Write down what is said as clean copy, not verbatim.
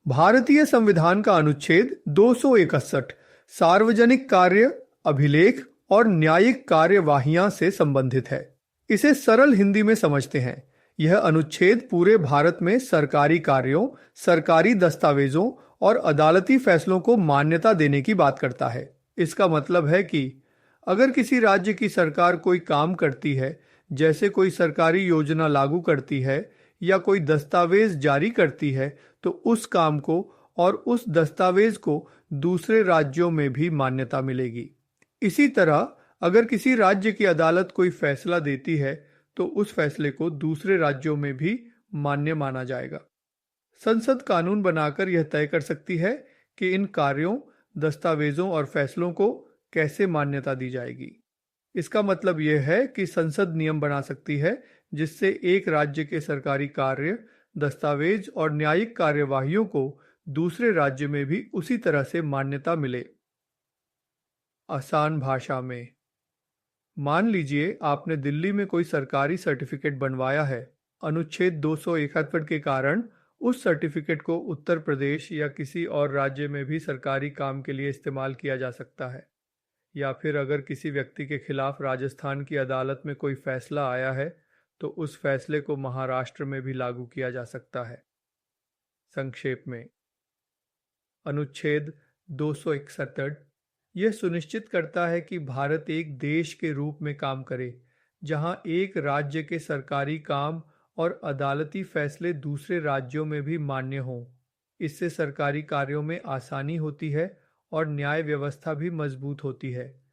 भारतीय संविधान का अनुच्छेद 261 सार्वजनिक कार्य, अभिलेख और न्यायिक कार्यवाहियां से संबंधित है। इसे सरल हिंदी में समझते हैं। यह अनुच्छेद पूरे भारत में सरकारी कार्यों, सरकारी दस्तावेजों और अदालती फैसलों को मान्यता देने की बात करता है। इसका मतलब है कि अगर किसी राज्य की सरकार कोई काम करती है, जैसे कोई सरकारी योजना लागू करती है या कोई दस्तावेज जारी करती है, तो उस काम को और उस दस्तावेज को दूसरे राज्यों में भी मान्यता मिलेगी। इसी तरह अगर किसी राज्य की अदालत कोई फैसला देती है, तो उस फैसले को दूसरे राज्यों में भी मान्य माना जाएगा। संसद कानून बनाकर यह तय कर सकती है कि इन कार्यों, दस्तावेजों और फैसलों को कैसे मान्यता दी जाएगी। इसका मतलब यह है कि संसद नियम बना सकती है जिससे एक राज्य के सरकारी कार्य, दस्तावेज और न्यायिक कार्यवाहियों को दूसरे राज्य में भी उसी तरह से मान्यता मिले। आसान भाषा में, मान लीजिए आपने दिल्ली में कोई सरकारी सर्टिफिकेट बनवाया है। अनुच्छेद 271 के कारण उस सर्टिफिकेट को उत्तर प्रदेश या किसी और राज्य में भी सरकारी काम के लिए इस्तेमाल किया जा सकता है। या फिर अगर किसी व्यक्ति के खिलाफ राजस्थान की अदालत में कोई फैसला आया है, तो उस फैसले को महाराष्ट्र में भी लागू किया जा सकता है। संक्षेप में, अनुच्छेद 261 यह सुनिश्चित करता है कि भारत एक देश के रूप में काम करे, जहां एक राज्य के सरकारी काम और अदालती फैसले दूसरे राज्यों में भी मान्य हों। इससे सरकारी कार्यों में आसानी होती है और न्याय व्यवस्था भी मजबूत होती है।